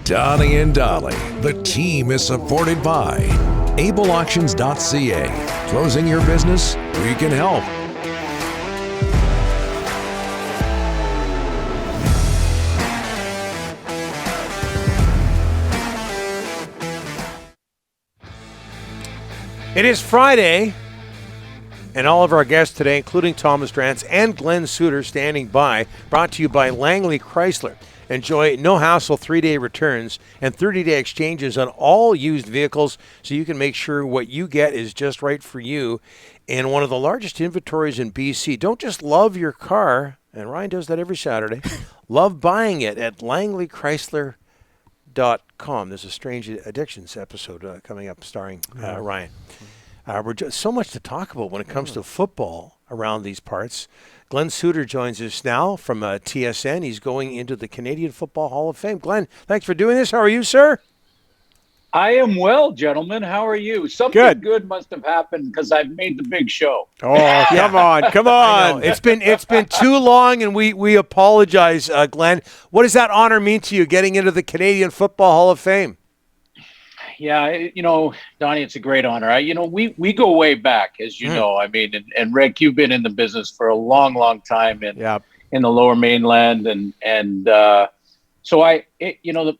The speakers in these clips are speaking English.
Donnie and Dolly, the team is supported by ableauctions.ca. Closing your business? We can help. It is Friday, and all of our guests today, including Thomas Drance and Glen Suitor, standing by, brought to you by Langley Chrysler. Enjoy no-hassle 3-day returns and 30-day exchanges on all used vehicles so you can make sure what you get is just right for you. In one of the largest inventories in BC, don't just love your car, and Ryan does that every Saturday, love buying it at langleychrysler.com. There's a Strange Addictions episode coming up starring Ryan. We're just so much to talk about when it comes to football around these parts. Glen Suitor joins us now from TSN. He's going into the Canadian Football Hall of Fame. Glen, thanks for doing this. How are you, sir? I am well, gentlemen. How are you? Something good must have happened because I've made the big show. Oh, come on. It's been too long, and we apologize, Glen. What does that honor mean to you, getting into the Canadian Football Hall of Fame? Yeah, Donnie, it's a great honor. We go way back, as you know. I mean, and Rick, you've been in the business for a long, long time in the Lower Mainland, so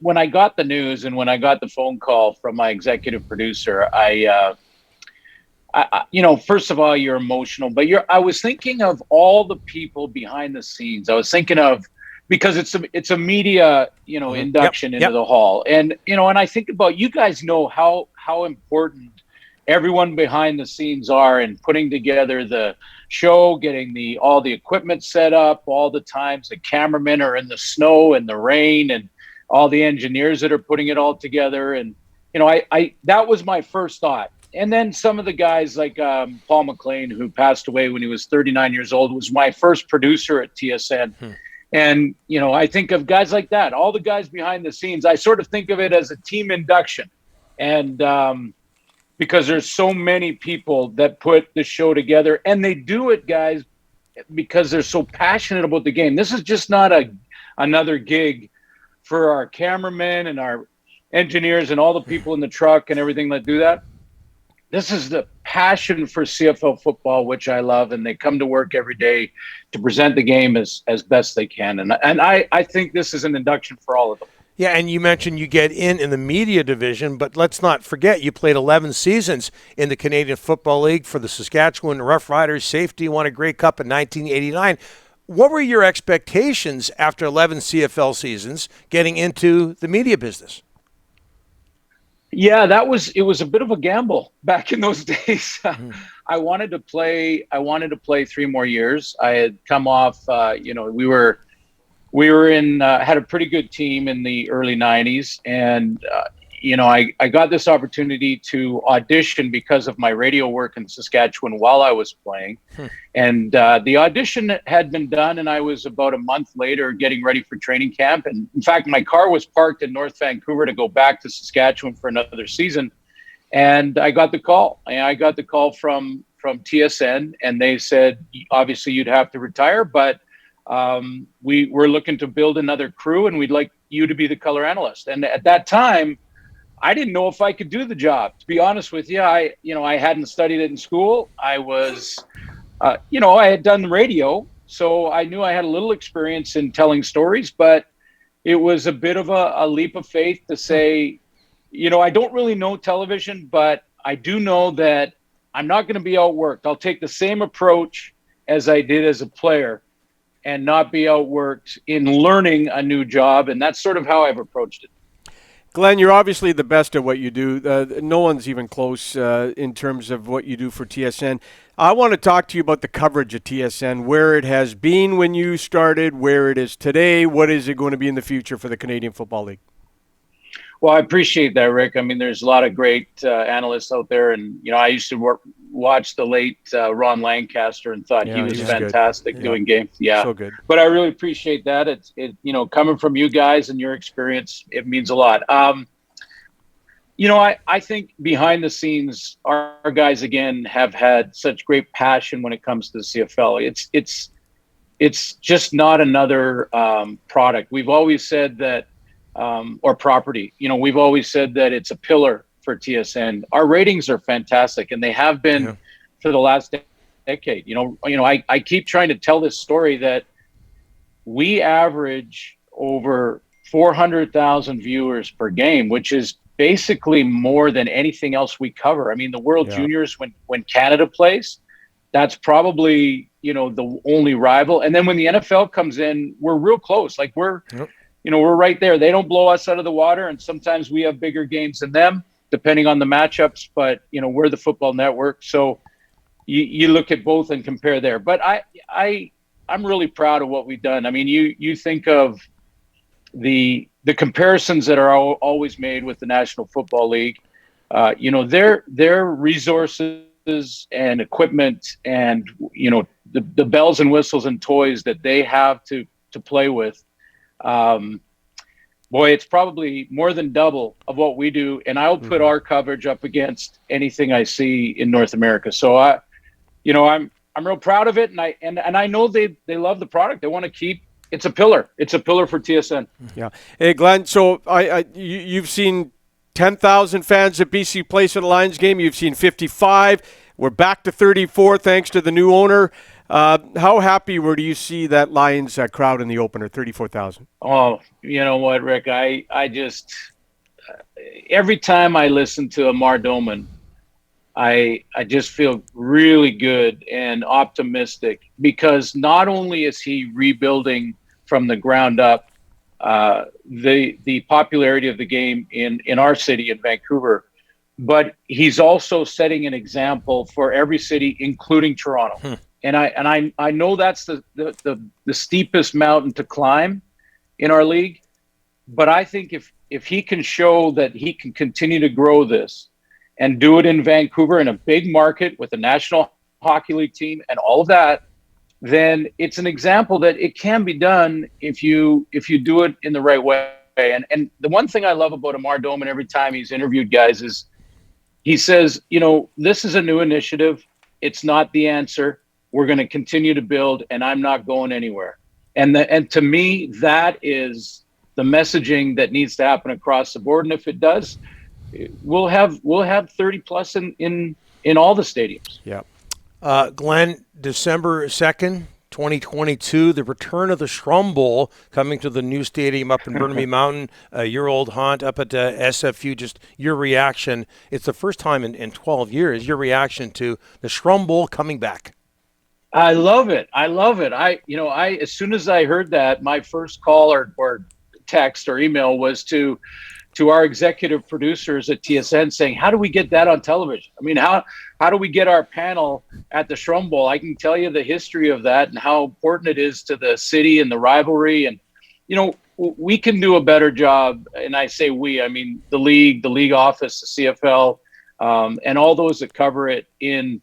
when I got the news and when I got the phone call from my executive producer, I first of all, you're emotional, but I was thinking of all the people behind the scenes. I was thinking of, because it's a media, induction into the hall. And, and I think about, you guys know how important everyone behind the scenes are in putting together the show, getting all the equipment set up, all the times the cameramen are in the snow and the rain, and all the engineers that are putting it all together. And, I that was my first thought. And then some of the guys like Paul McLean, who passed away when he was 39 years old, was my first producer at TSN. And, I think of guys like that, all the guys behind the scenes. I sort of think of it as a team induction. And because there's so many people that put the show together, and they do it, guys, because they're so passionate about the game. This is just not another gig for our cameramen and our engineers and all the people in the truck and everything that do that. This is the passion for CFL football, which I love, and they come to work every day to present the game as best they can. And I think this is an induction for all of them. Yeah, and you mentioned you get in the media division, but let's not forget you played 11 seasons in the Canadian Football League for the Saskatchewan Roughriders. Safety, won a Grey Cup in 1989. What were your expectations after 11 CFL seasons getting into the media business? Yeah, it was a bit of a gamble back in those days. I wanted to play 3 more years. I had come off, we were in, had a pretty good team in the early 90s. And, I got this opportunity to audition because of my radio work in Saskatchewan while I was playing. And the audition had been done, and I was about a month later getting ready for training camp. And in fact, my car was parked in North Vancouver to go back to Saskatchewan for another season. And I got the call. I got the call from TSN, and they said, obviously you'd have to retire, but we were looking to build another crew, and we'd like you to be the color analyst. And at that time, I didn't know if I could do the job. To be honest with you, I hadn't studied it in school. I was, I had done radio, so I knew I had a little experience in telling stories, but it was a bit of a leap of faith to say, I don't really know television, but I do know that I'm not going to be outworked. I'll take the same approach as I did as a player and not be outworked in learning a new job. And that's sort of how I've approached it. Glen, you're obviously the best at what you do. No one's even close in terms of what you do for TSN. I want to talk to you about the coverage at TSN, where it has been when you started, where it is today, what is it going to be in the future for the Canadian Football League? Well, I appreciate that, Rick. I mean, there's a lot of great analysts out there, and I used to watch the late Ron Lancaster and thought he was fantastic doing games. Yeah, so good. But I really appreciate that. It's coming from you guys and your experience, it means a lot. I think behind the scenes, our guys again have had such great passion when it comes to the CFL. It's just not another product. We've always said that or property. We've always said that it's a pillar for TSN. Our ratings are fantastic, and they have been for the last decade. I keep trying to tell this story that we average over 400,000 viewers per game, which is basically more than anything else we cover. I mean, the World Juniors, when Canada plays, that's probably, the only rival. And then when the NFL comes in, we're real close. Like we're right there. They don't blow us out of the water. And sometimes we have bigger games than them, depending on the matchups. But, we're the football network. So you look at both and compare there. But I'm really proud of what we've done. I mean, you think of the comparisons that are always made with the National Football League. Their resources and equipment and the bells and whistles and toys that they have to play with. Boy, it's probably more than double of what we do, and I'll put our coverage up against anything I see in North America. So I'm real proud of it, and I know they love the product. They want to keep. It's a pillar. It's a pillar for TSN. Yeah. Hey, Glenn. So you've seen 10,000 fans at BC Place at a Lions game. You've seen 55. We're back to 34 thanks to the new owner. How happy were you see that Lions crowd in the opener, 34,000? Oh, you know what, Rick? I just every time I listen to Amar Doman, I just feel really good and optimistic because not only is he rebuilding from the ground up the popularity of the game in our city in Vancouver, but he's also setting an example for every city, including Toronto. And I know that's the steepest mountain to climb in our league, but I think if he can show that he can continue to grow this and do it in Vancouver in a big market with a National Hockey League team and all of that, then it's an example that it can be done if you do it in the right way. And the one thing I love about Amar Doman every time he's interviewed guys is he says, this is a new initiative. It's not the answer. We're going to continue to build, and I'm not going anywhere. And to me, that is the messaging that needs to happen across the board. And if it does, we'll have 30 plus in all the stadiums. Yeah. Glenn, December 2nd, 2022, the return of the Shrumble coming to the new stadium up in Burnaby Mountain, your old haunt up at SFU. Just your reaction. It's the first time in 12 years, your reaction to the Shrumble coming back. I love it. I as soon as I heard that, my first call or text or email was to our executive producers at TSN saying, how do we get that on television? I mean, how do we get our panel at the Shrumble? I can tell you the history of that and how important it is to the city and the rivalry. And, we can do a better job. And I say we, I mean, the league office, the CFL, and all those that cover it in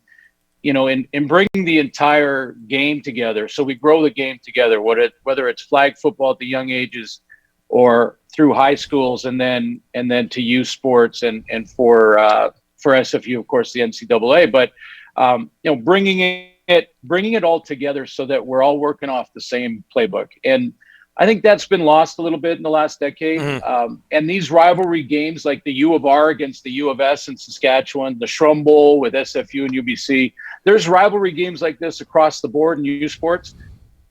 bringing the entire game together. So we grow the game together, whether it's flag football at the young ages or through high schools and then to youth sports and for SFU, of course, the NCAA, but bringing it all together so that we're all working off the same playbook. And I think that's been lost a little bit in the last decade. And these rivalry games like the U of R against the U of S in Saskatchewan, the Shrumble with SFU and UBC, there's rivalry games like this across the board in youth sports.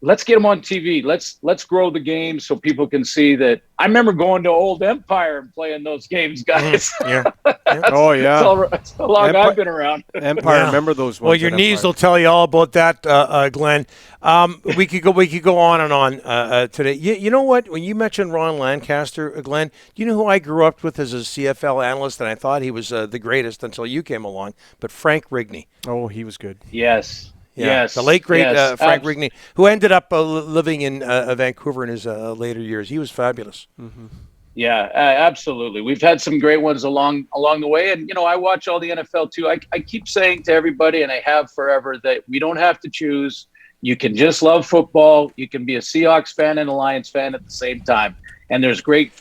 Let's get them on TV. Let's grow the game so people can see that. I remember going to Old Empire and playing those games, guys. Oh, yeah. That's how long I've been around. Empire, remember those ones. Well, your knees will tell you all about that, Glenn. We could go on and on today. You know what? When you mentioned Ron Lancaster, Glenn, you know who I grew up with as a CFL analyst, and I thought he was the greatest until you came along, but Frank Rigney. Oh, he was good. Yes. Yeah, yes, the late, great Frank Rigney, who ended up living in Vancouver in his later years. He was fabulous. Mm-hmm. Yeah, absolutely. We've had some great ones along the way. And, I watch all the NFL, too. I keep saying to everybody, and I have forever, that we don't have to choose. You can just love football. You can be a Seahawks fan and a Lions fan at the same time. And there's great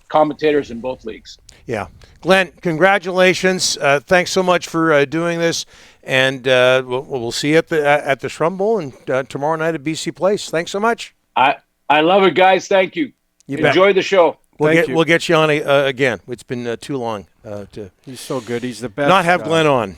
commentators in both leagues. Yeah. Glenn, congratulations. Thanks so much for doing this. And we'll see you at the Shrumble and tomorrow night at BC Place. Thanks so much. I love it, guys. Thank you. You Enjoy the show. We'll get you on again. It's been too long to He's so good. He's the best. not have Glenn on.